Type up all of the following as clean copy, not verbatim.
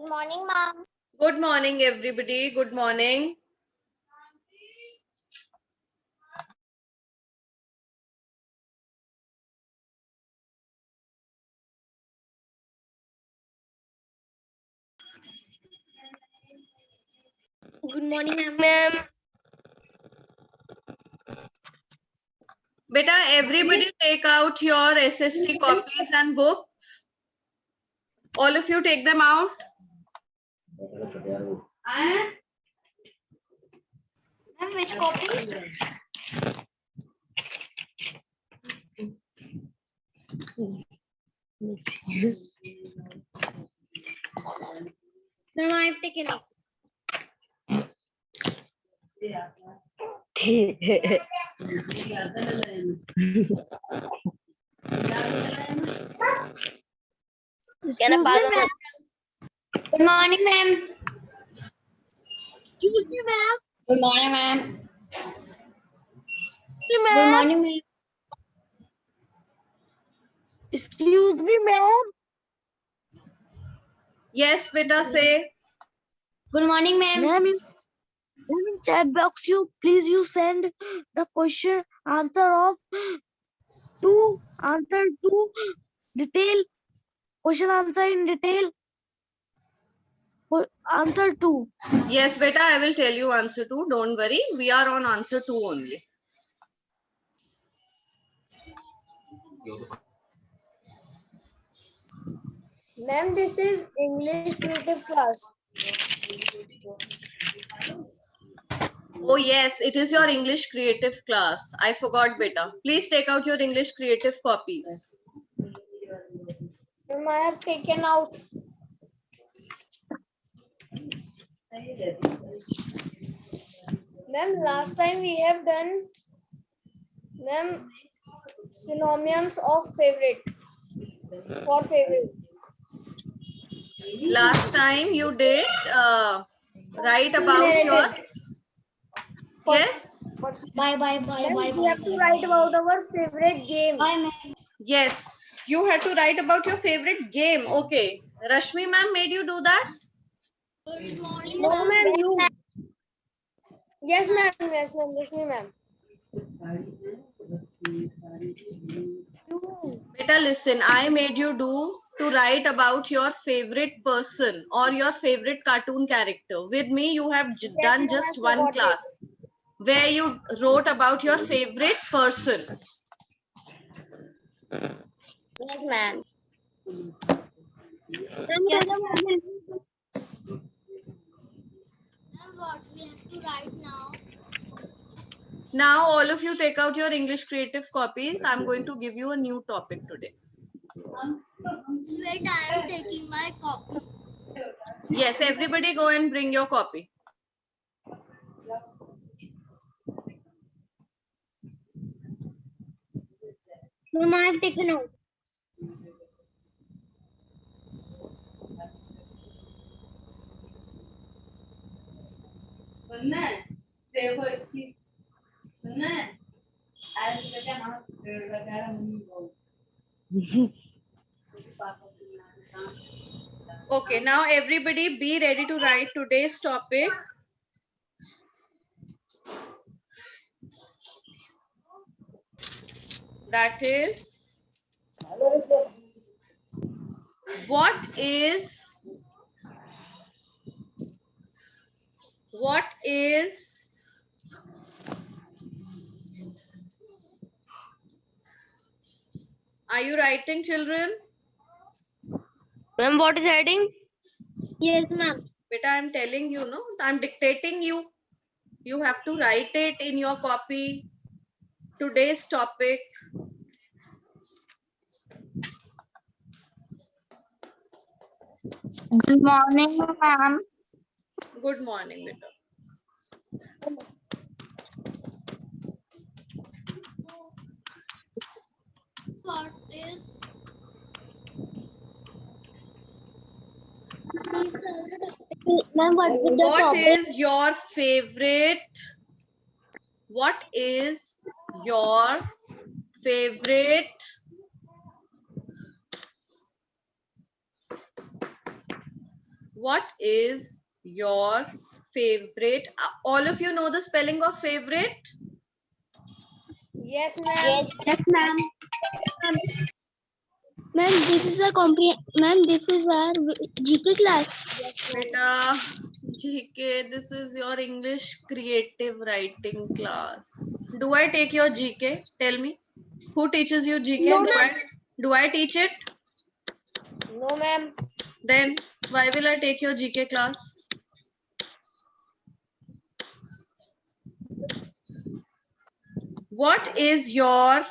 Good morning, ma'am. Good morning, everybody. Good morning. Good morning, ma'am. Beta, everybody take out your SST copies and books. All of you take them out. Ma'am, which copy? Ma'am, I've taken it. Excuse me, ma'am. Good morning, ma'am. Excuse me, ma'am. Good morning, ma'am. Good morning, ma'am. Excuse me, ma'am. Yes, beta, say. Good morning, ma'am. Ma'am, in chat box, you send the question answer to detail. Question answer in detail. Answer 2. Yes, beta, I will tell you answer 2. Don't worry. We are on answer 2 only. Ma'am, this is English creative class. Oh, yes, it is your English creative class. I forgot, beta. Please take out your English creative copies. Ma'am, I have taken out. Ma'am, last time we have done, ma'am, synonyms of favorite. For favorite. Last time you did write about your... Yes? Bye. Ma'am, we have to write about our favorite game. Bye, ma'am. Yes. You had to write about your favorite game. Okay. Rashmi ma'am made you do that? No, ma'am, you. Yes, ma'am. Yes, ma'am. Yes, ma'am. Beta, listen. I made you to write about your favorite person or your favorite cartoon character. With me, you have done just one class where you wrote about your favorite person. Yes, ma'am. What we have to write now? Now, all of you take out your English creative copies. I'm going to give you a new topic today. Wait, I am taking my copy. Yes, everybody go and bring your copy. Ma'am, I have taken out. Okay, now everybody be ready to write today's topic. That is, what is are you writing, children? Ma'am, what is heading? Yes, ma'am. Beta, I'm telling you, no, I'm dictating you. You have to write it in your copy. Today's topic. Good morning, ma'am. Good morning, beta. What is ma'am, what is the What topic? is your favorite? What is your favorite what is your favorite? All of you know the spelling of favorite? Yes, ma'am. Yes, ma'am. Ma'am, this is a Ma'am, this is our GK class. Beta, GK, this is your English creative writing class. Do I take your GK? Tell me. Who teaches you GK? No, Do I teach it? No, ma'am. Then why will I take your GK class? What is your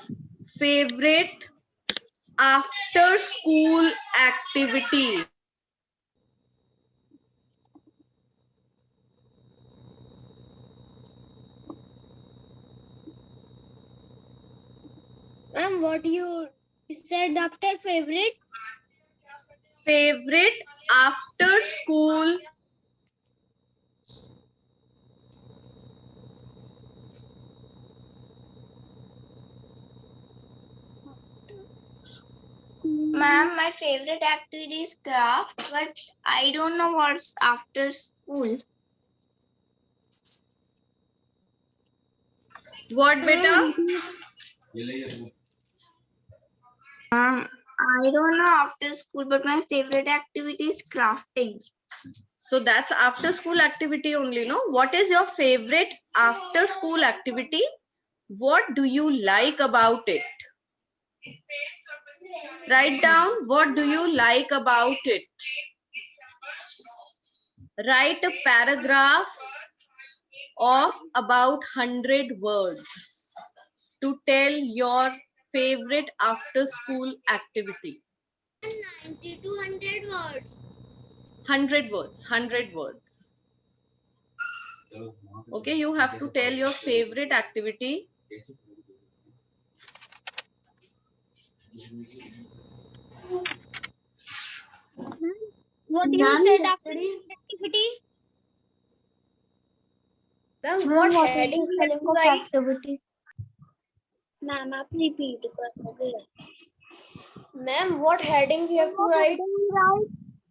favorite after school activity? Ma'am, what you said after favorite? Favorite after school. Ma'am, my favorite activity is craft, but I don't know what's after school. What, beta? I don't know after school, but my favorite activity is crafting. So that's after school activity only, no? What is your favorite after school activity? What do you like about it? Write down, what do you like about it? Write a paragraph of about 100 words to tell your favorite after school activity. 90 to 100 words. 100 words, 100 words. Okay, you have to tell your favorite activity. What you said after activity? Ma'am, Ma'am, what what is heading the we have spelling to of write? activity? Ma'am, आप repeat करोगे. Ma'am, what heading we have to write?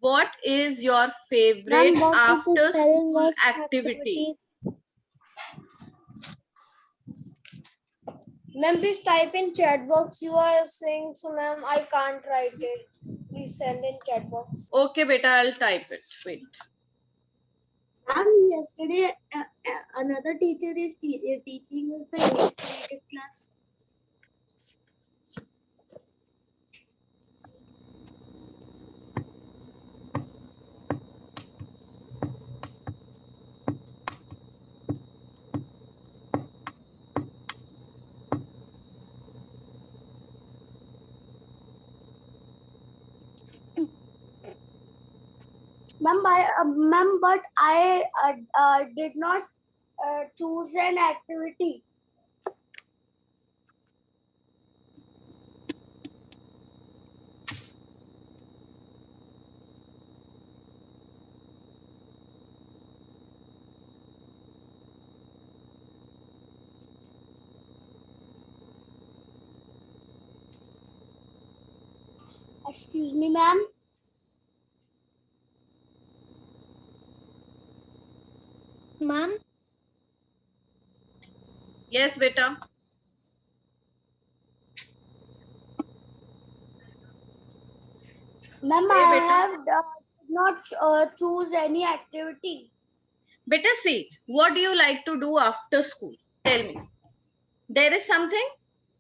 What is your favorite Ma'am, what is the after spelling school of activity? Ma'am, please type in chat box. You are saying so, ma'am. I can't write it. Please send in chat box. Okay, beta, I'll type it. Wait. Ma'am, yesterday another teacher is teaching us the creative class. Ma'am, but I did not choose an activity. Excuse me, ma'am. Ma'am, Yes, beta. ma'am, Hey, I beta. have did not choose any activity. Beta, see, what do you like to do after school? Tell me. There is something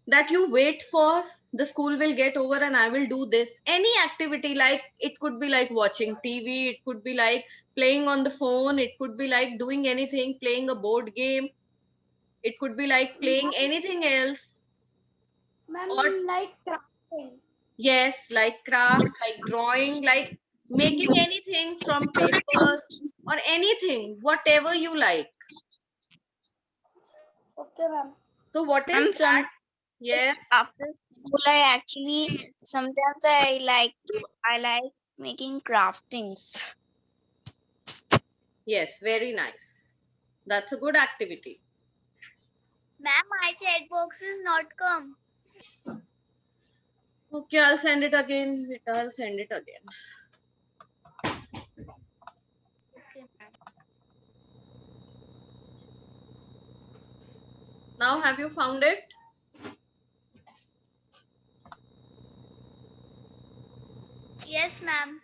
that you wait for, the school will get over and I will do this. Any activity, like it could be like watching TV, it could be like playing on the phone, it could be like doing anything, playing a board game, it could be like playing anything else. Ma'am, Or like crafting. yes, like craft, like drawing, like making anything from paper or anything, whatever you like. Okay, ma'am. So what I'm is that? Yes. after school. Sometimes I like making craftings. Yes, very nice. That's a good activity. Ma'am, my chat box is not come. Okay, I'll send it again. I'll send it again. Now have you found it? Yes, ma'am.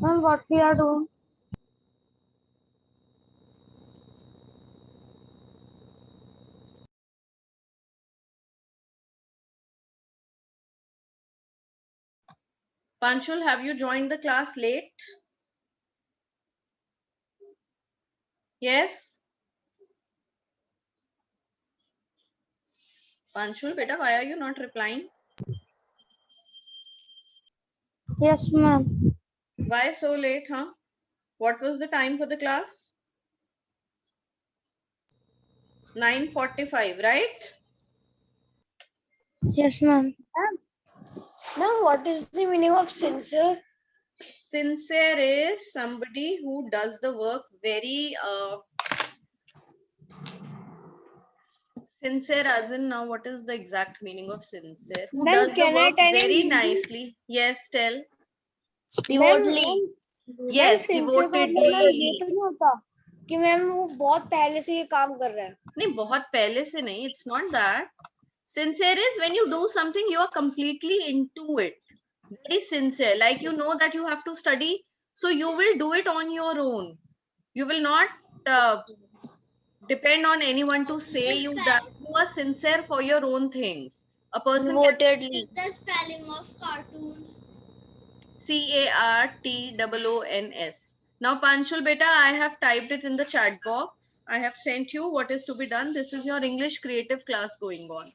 Ma'am, what we are doing? Panchul, have you joined the class late? Yes? Panchul, beta, why are you not replying? Yes, ma'am. Why so late, huh? What was the time for the class? 9:45, right? Yes, ma'am. Ma'am, what is the meaning of sincere? Sincere is somebody who does the work very sincere, as in now, what is the exact meaning of sincere? Who Ma'am, does the can I work tell in very Hindi? nicely. Yes, tell. Devotedly. Ma'am Yes, sincere का मतलब ma'am ये devotedly. तो नहीं होता कि ma'am वो बहुत पहले से ये काम कर रहा है. नहीं, बहुत पहले से नहीं. It's not that. Sincere is when you do something, you are completely into it. Very sincere. Like you know that you have to study, so you will do it on your own. You will not depend on anyone to say you that you are sincere for your own things. A person can Devotedly. The spelling of cartoons. CARTOONS. Now, Panchul beta, I have typed it in the chat box. I have sent you what is to be done. This is your English creative class going on.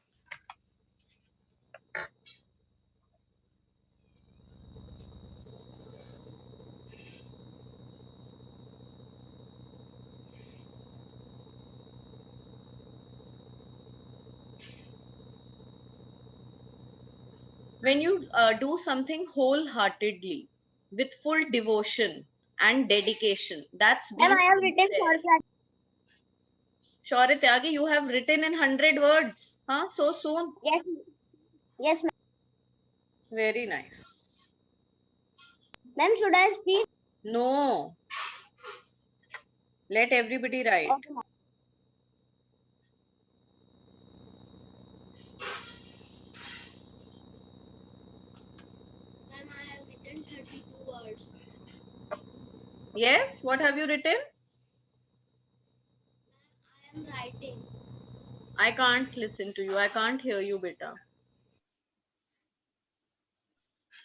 When you do something wholeheartedly, with full devotion and dedication, that's being Ma'am, I have written sincere. Shaurya Tyagi, you have written in 100 words, huh? So soon. Yes. Yes, ma'am. Very nice. Ma'am, should I speak? No. Let everybody write. Okay, ma'am. Ma'am, I have written 32 words. Yes, what have you written? I am writing. I can't listen to you. I can't hear you, beta.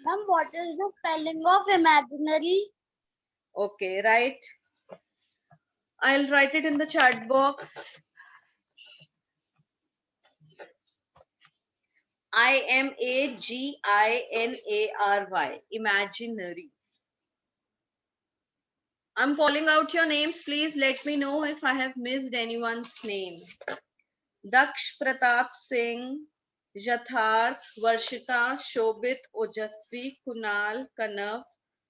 Ma'am, what is the spelling of imaginary? Okay, right. I'll write it in the chat box. Imaginary. Imaginary. I'm calling out your names. Please let me know if I have missed anyone's name. Daksh Pratap Singh, Yatharth, Varshita, Shobit, Ojasvi, Kunal, Kanav,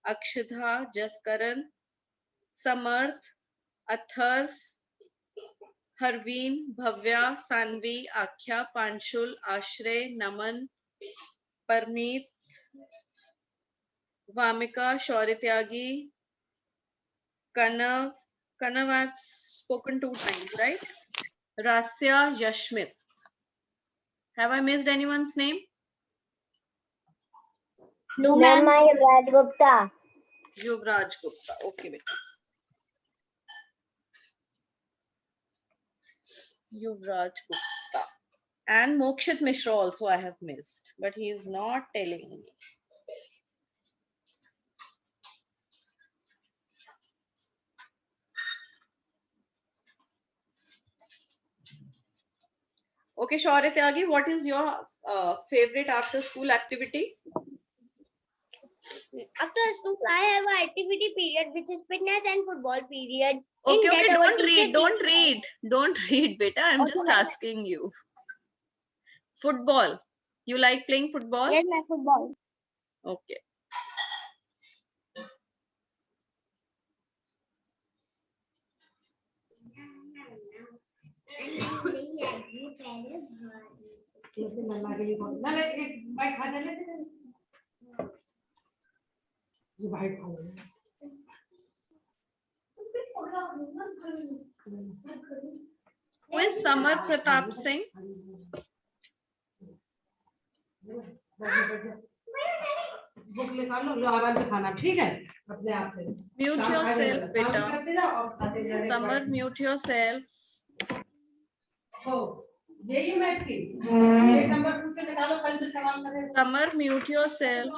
Akshitha, Jaskaran, Samarth, Atharv, Harveen, Bhavya, Sanvi, Akhya, Panchul, Ashray, Naman, Parmeet, Vamika, Shaurityagi, Kanav. Kanav I've spoken 2 times, right? Rasya, Yashmit. Have I missed anyone's name? No, Ma'am, I am Raj Gupta. Yuvraj Gupta. Okay, beta. Yuvraj Gupta. And Mokshit Mishra also I have missed, but he is not telling me. Okay, Shaurya Tyagi, what is your favorite after school activity? After school, I have an activity period which is fitness and football period. Okay, In that, okay, our don't teacher read, don't teaches us- read, don't read, beta. I'm Okay, just ma'am. asking you. Football. You like playing football? Yes, my football. Okay. Who is Samar Pratap Singh? Book निकालो लो आराम से खाना ठीक है अपने आप से Mute yourself, beta. Samar, summer mute yourself. हो यही मैथ की एक नंबर टू से निकालो कल से सवाल करें Samar, mute yourself.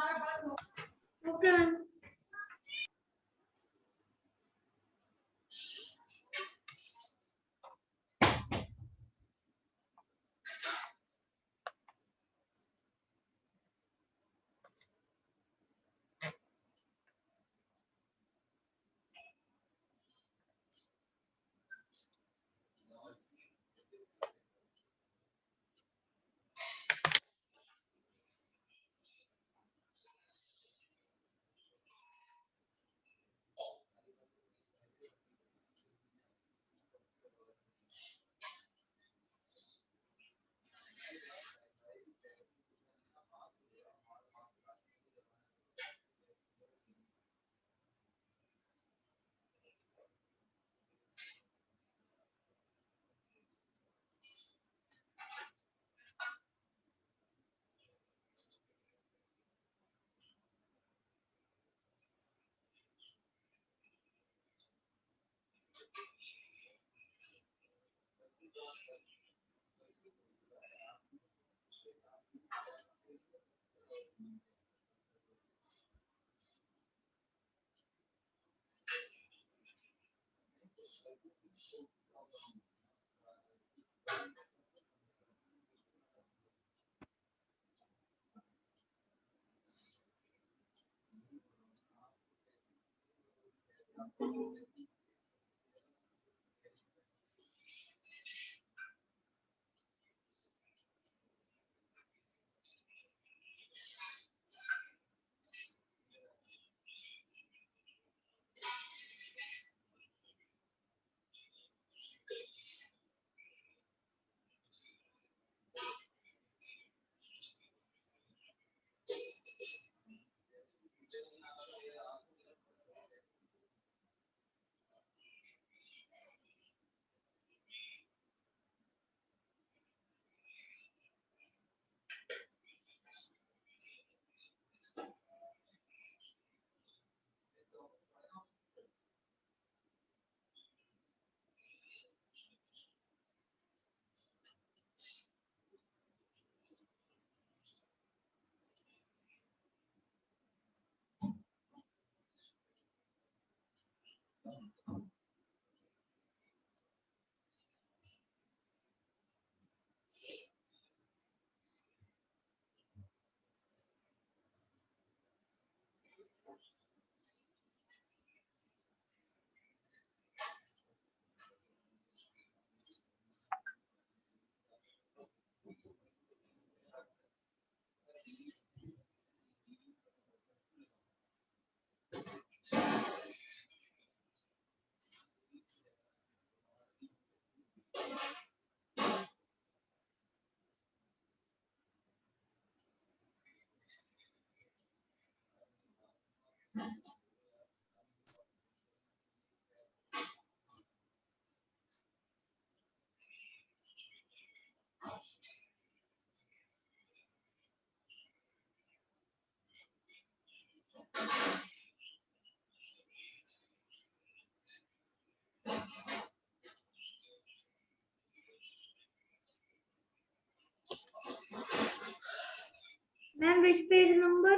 Ma'am, which page number?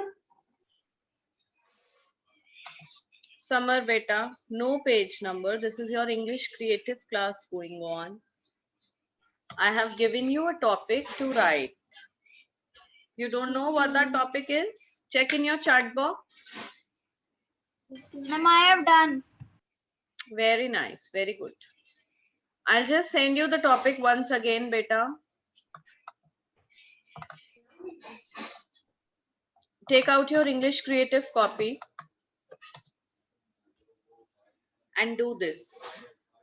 Summer beta, no page number. This is your English creative class going on. I have given you a topic to write. You don't know what that topic is? Check in your chat box. Ma'am, I have done. Very nice, very good. I'll just send you the topic once again, beta. Take out your English creative copy and do this.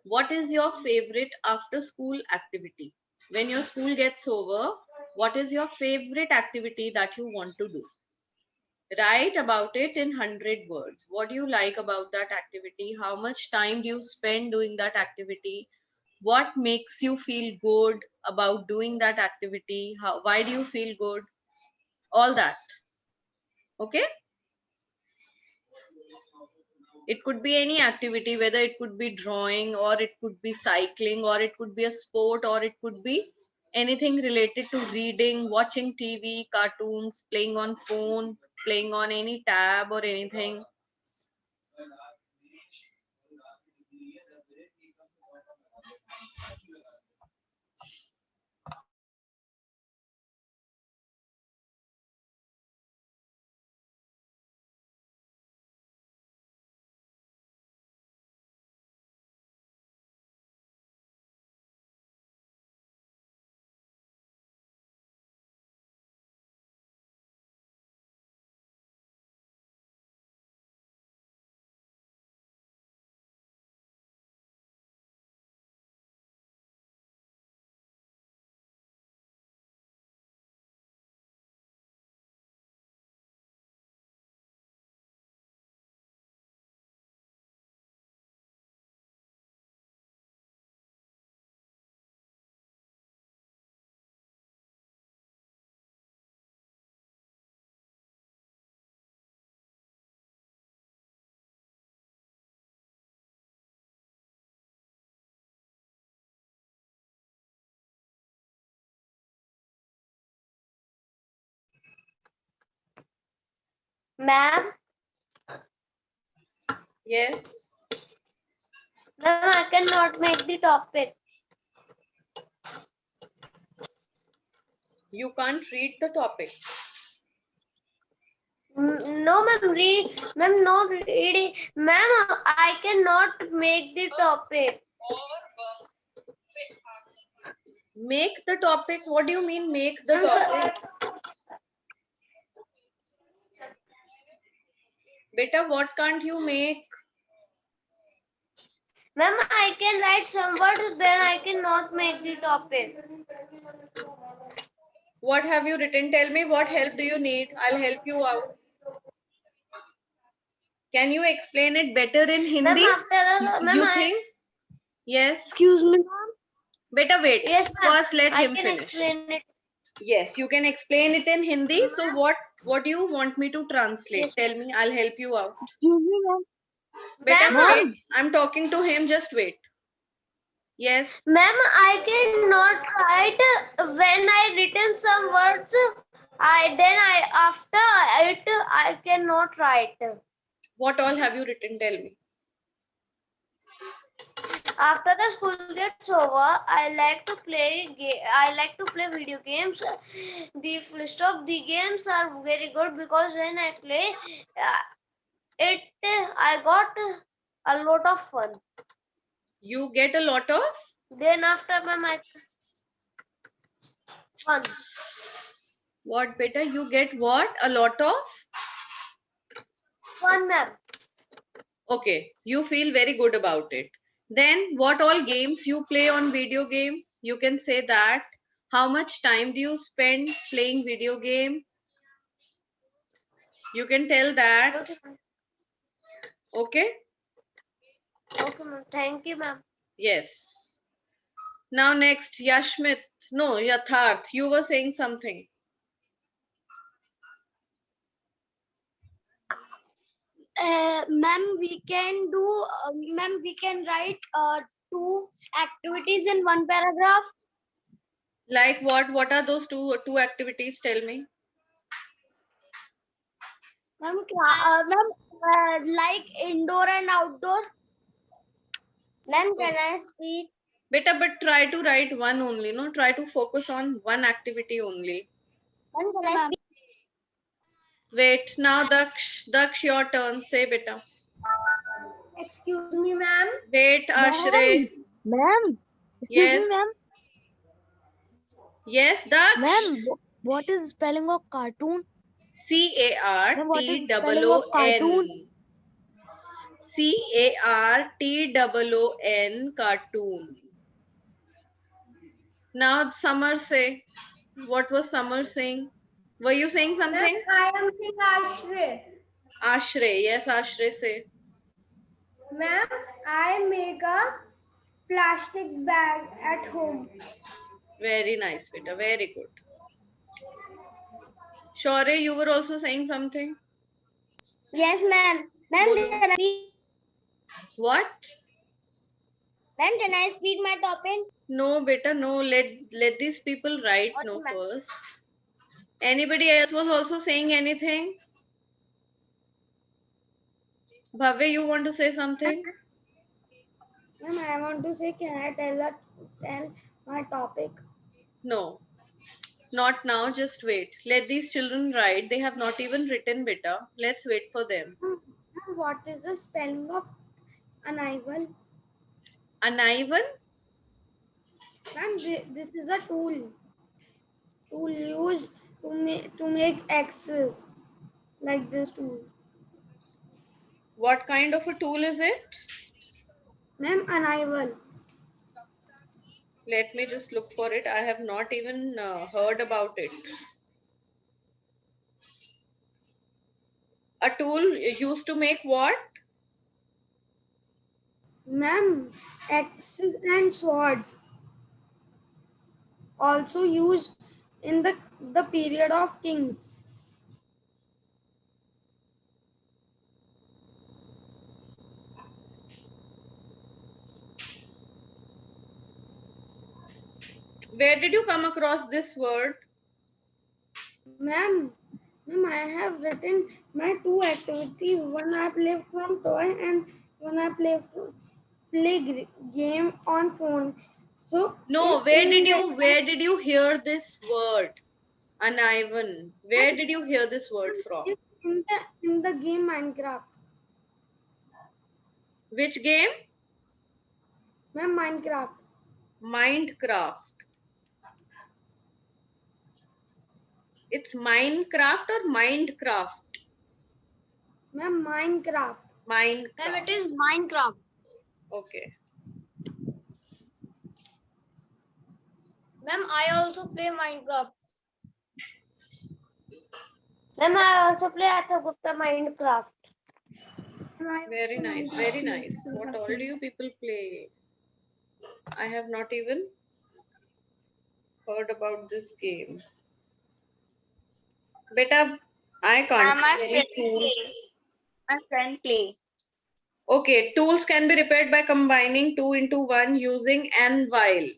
What is your favorite after school activity? When your school gets over, what is your favorite activity that you want to do? Write about it in 100 words. What do you like about that activity? How much time do you spend doing that activity? What makes you feel good about doing that activity? Why do you feel good? All that. Okay? It could be any activity, whether it could be drawing, or it could be cycling, or it could be a sport, or it could be anything related to reading, watching TV, cartoons, playing on phone, playing on any tab or anything. Ma'am, Yes, ma'am, I cannot make the topic. you can't read the topic. No, ma'am, ma'am, no reading. Ma'am, I cannot make the topic. Make the topic. What do you mean make the Ma'am, topic? Beta, what can't you make? Ma'am, I can write some words, then I cannot make the topic. What have you written? Tell me, what help do you need? I'll help you out. Can you explain it better in Ma'am, Hindi? after the, You think? Yes. excuse me, ma'am. Beta, wait. Yes, ma'am. First, let I him can finish. explain it. Yes, you can explain it in Hindi. So what do you want me to translate? Yes. Tell me. I'll help you out. Excuse me, ma'am. Beta, Ma'am, wait. I'm talking to him. Just wait. Yes. Ma'am, I cannot write when I written some words. After it I cannot write. What all have you written? Tell me. After the school gets over, I like to play video games. The full stop, the games are very good because when I play I got a lot of fun. You get a lot of Then after my fun. what, beta? You get what? A lot of? Fun, ma'am. Okay. You feel very good about it. Then what all games you play on video game? You can say that. How much time do you spend playing video game? You can tell that. Okay, ma'am. Okay? Okay, ma'am. Thank you, ma'am. Yes. Now next, Yashmit. No, Yatharth. You were saying something. Ma'am, we can do, ma'am, we can write 2 activities in one paragraph. Like what? What are those two activities? Tell me. Ma'am, like indoor and outdoor. Ma'am, can I speak? Beta, but try to write one only. No, try to focus on one activity only. Ma'am, can I Ma'am. speak? Wait. Now, Daksh. Daksh, your turn. Say, beta. Excuse me, ma'am. Wait, Ashray. Ma'am, excuse Yes. me, ma'am. Yes, Daksh. Ma'am, what is the spelling of cartoon? Ma'am, what is the spelling of cartoon? Cartoon. Cartoon. Now, Summer, say. What was Summer saying? Were you saying something? I am saying Ashray. Ashray. Yes, Ashray, say. Ma'am, I make a plastic bag at home. Very nice, beta. Very good. Shaurya, you were also saying something. Yes, ma'am. Ma'am, Bolo. can I speak? What? Ma'am, can I speak my topic? No, beta, no. Let these people write Okay, no ma'am. first. Anybody else was also saying anything? Bhavya, you want to say something? Ma'am, I want to say, can I tell my topic? No. Not now, just wait. Let these children write. They have not even written, beta. Let's wait for them. Ma'am, what is the spelling of uneven? Uneven? Ma'am, this is a tool used to make X's, like this tool. What kind of a tool is it? Ma'am, uneven. Let me just look for it. I have not even heard about it. A tool used to make what? Ma'am, axes and swords, also used in the period of kings. Where did you come across this word? Ma'am, I have written my 2 activities. One I play from toy and one I play game on phone. So No, where did you hear this word? Uneven. Where did you hear this word from? in the game Minecraft. Which game? Ma'am, Minecraft. Minecraft. It's Minecraft or Mindcraft? Ma'am, Minecraft. Ma'am, Minecraft. it is Minecraft. Okay. Ma'am, I also play Minecraft. Ma'am, I also play Athagupta Minecraft. Very nice. Very nice. What all do you people play? I have not even heard about this game. Beta, I can't My see any friend tool. play. My friend play. Okay, tools can be repaired by combining 2 into 1 using anvil.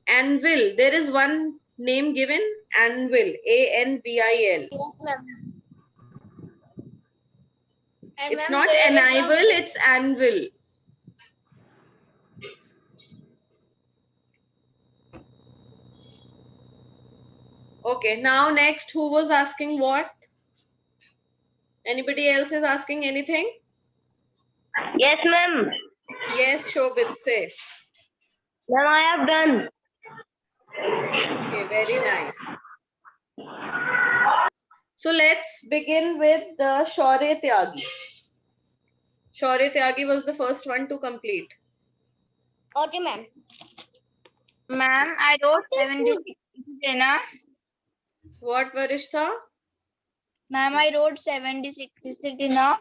Anvil. There is one name given, anvil. ANVIL. Yes, ma'am. And It's ma'am, not there is a- anvil, it's anvil. Okay, now next, who was asking what? Anybody else is asking anything? Yes, ma'am. Yes, Shobit, say. Ma'am, I have done. Okay, very nice. So let's begin with the Shaurya Tyagi. Shaurya Tyagi was the first one to complete. Okay, ma'am. Ma'am, I wrote 76. Is it enough? What, Varishtha? Ma'am, I wrote 76. Is it enough?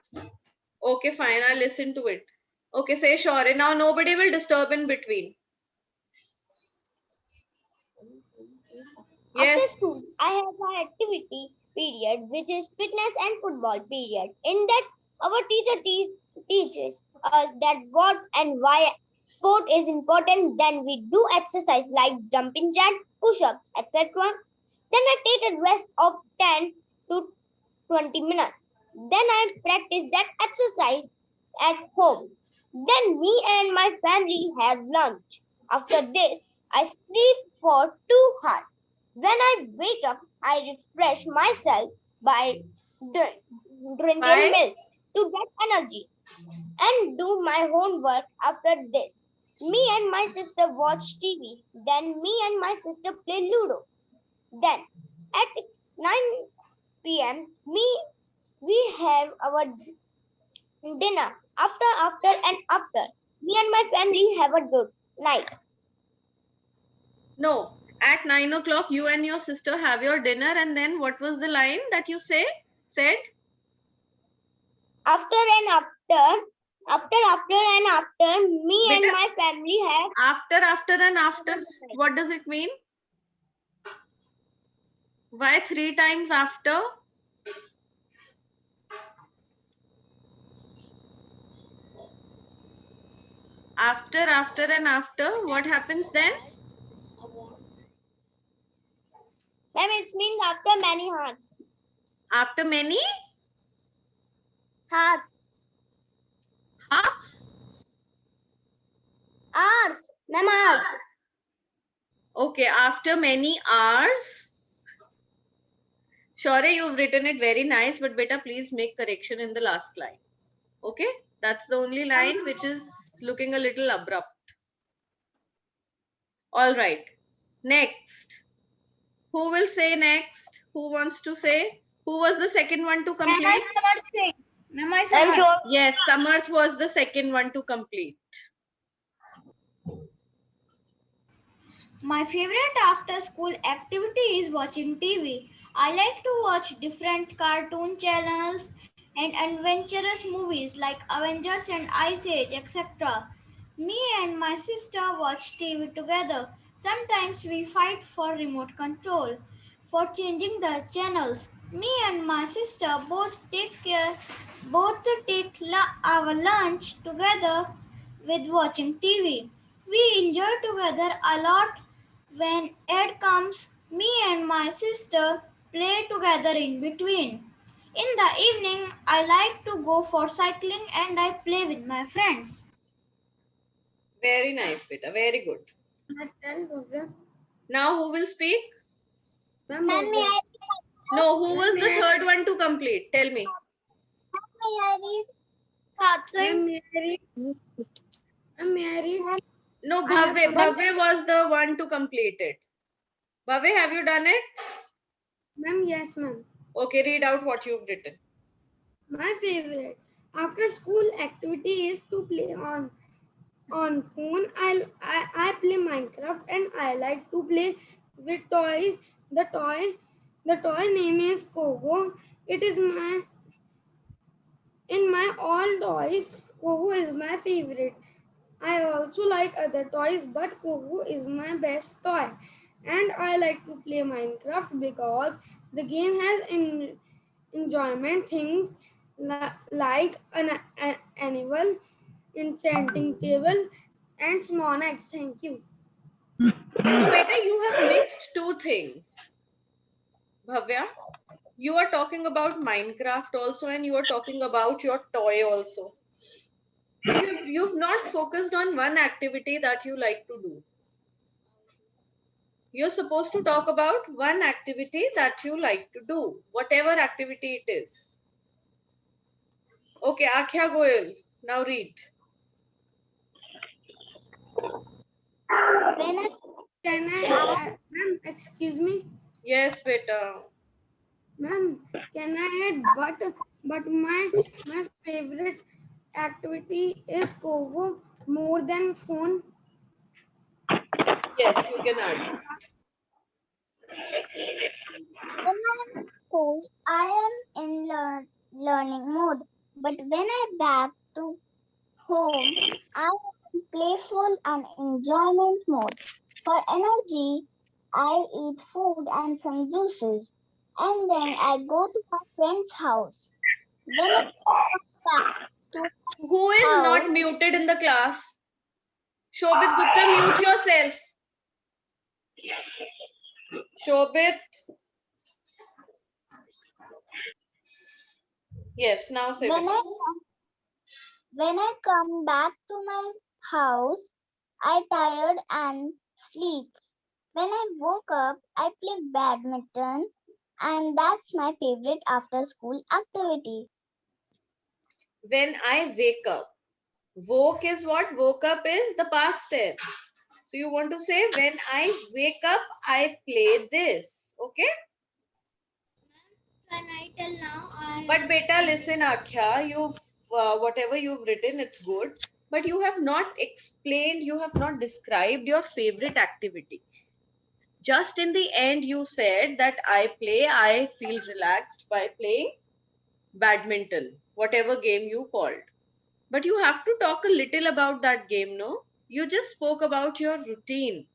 Okay, fine. I'll listen to it. Okay, say Shaurya. Now nobody will disturb in between. Yes. After school, I have an activity period which is fitness and football period. In that, our teacher teaches us that what and why sport is important. Then we do exercise like jumping jack, push-ups, etc. Then I take a rest of 10 to 20 minutes. Then I practice that exercise at home. Then me and my family have lunch. After this, I sleep for 2 hours. When I wake up, I refresh myself by drinking Bye. milk to get energy and do my homework after this. Me and my sister watch TV. Then me and my sister play Ludo. Then at 9 p.m. we have our dinner. After, me and my family have a good night. No. At 9 o'clock, you and your sister have your dinner, and then what was the line that you said? After, me and Beta, my family have after. What does it mean? Why 3 times after? After, and after. What happens then? Ma'am, it means after many hearts. After many Hearts. halves? Hours. Ma'am, hours. Okay, after many hours. Shaurya, you've written it very nice, but beta, please make correction in the last line. Okay, that's the only line which is looking a little abrupt. All right, next. Who will say next? Who wants to say? Who was the second one to complete? Yes, Samarth was the second one to complete. My favorite after school activity is watching TV. I like to watch different cartoon channels and adventurous movies like Avengers and Ice Age, etc. Me and my sister watch TV together. Sometimes we fight for remote control, for changing the channels. Me and my sister both take our lunch together with watching TV. We enjoy together a lot. When Ed comes, me and my sister play together in between. In the evening, I like to go for cycling and I play with my friends. Very nice, beta. Very good. Bhavya. Now who will speak? Ma'am, Ma'am, may I No, who was the third one to complete? Tell me. read thoughts? Ma'am, may I read? Ma'am, may I read? No, I have Bhavya. forgotten. Bhavya was the one to complete it. Bhavya, have you done it? Ma'am, yes, ma'am. Okay, read out what you've written. My favorite after school activity is to play on phone. I play Minecraft and I like to play with toys. The toy name is Kogo. It is in my all toys. Kogo is my favorite. I also like other toys, but Kogo is my best toy. And I like to play Minecraft because the game has enjoyment things like an animal, enchanting table, and small eggs. Thank you. So, beta, you have mixed two things. Bhavya, you are talking about Minecraft also, and you are talking about your toy also. You've not focused on one activity that you like to do. You're supposed to talk about one activity that you like to do, whatever activity it is. Okay, Akhya Goyal, now read. Can I, ma'am, excuse me? Yes, beta. Ma'am, can I add but my favorite activity is Kogo more than phone. Yes, you can add. When I am in school, I am in learning mode. But when I back to home, I am in playful and enjoyment mode. For energy, I eat food and some juices, and then I go to my friend's house. When I come back to Who is house, not muted in the class? Shobit Gupta, mute yourself. Shobit. Yes, now say when it. when I come back to my house, I tired and sleep. When I woke up, I play badminton, and that's my favorite after school activity. When I wake up. Woke is what? Woke up is the past tense. So you want to say, when I wake up, I play this. Okay? Can I tell now? But beta, listen, Akhya, you've whatever you've written, it's good. But you have not explained, you have not described your favorite activity. Just in the end, you said that I feel relaxed by playing badminton, whatever game you called. But you have to talk a little about that game, no? You just spoke about your routine.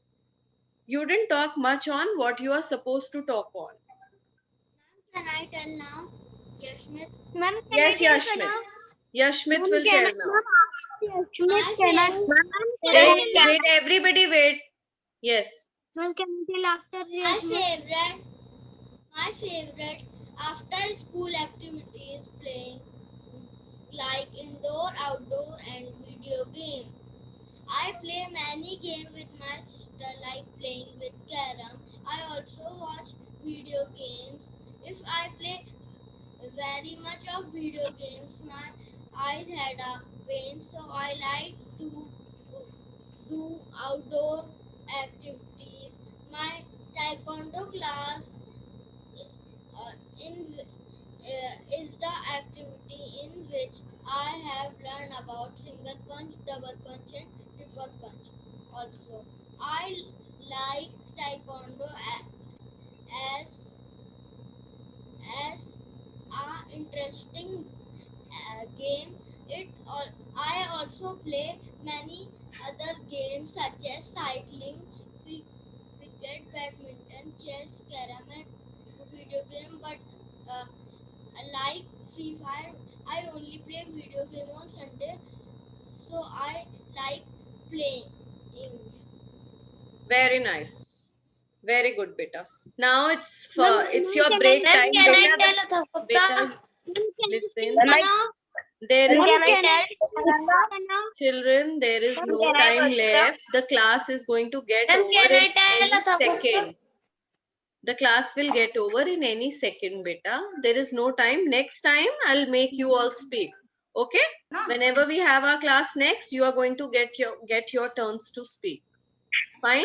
You didn't talk much on what you are supposed to talk on. Can I tell now? Yashmit. Ma'am, Yes, Yashmit. Yashmit will tell now. My favorite. Wait, everybody wait. Yes. Ma'am, can you tell after My favorite after school activity is playing like indoor, outdoor, and video game. I play many games with my sister, like playing with carom. I also watch video games. If I play very much of video games, my eyes had a pain, so I like to do outdoor activities. My taekwondo class uh, in is the activity in which I have learned about single punch, double punch, and triple punch. Also, I like taekwondo as as a interesting game. I also play many other games such as cycling, cricket, badminton, chess, carom, and video game. But uh, like Free Fire, I only play video game on Sunday, so I like playing. Very nice. Very good, beta. Now it's your can break Ma'am, time. can I Beta, tell Athaf Gupta? listen. Now, There is can I children. There is no time left. The class is going to get Ma'am, over can in I tell any Athaf Gupta? second. The class will get over in any second, beta. There is no time. Next time, I'll make you all speak. Okay? Whenever we have our class next, you are going to get your turns to speak. Fine?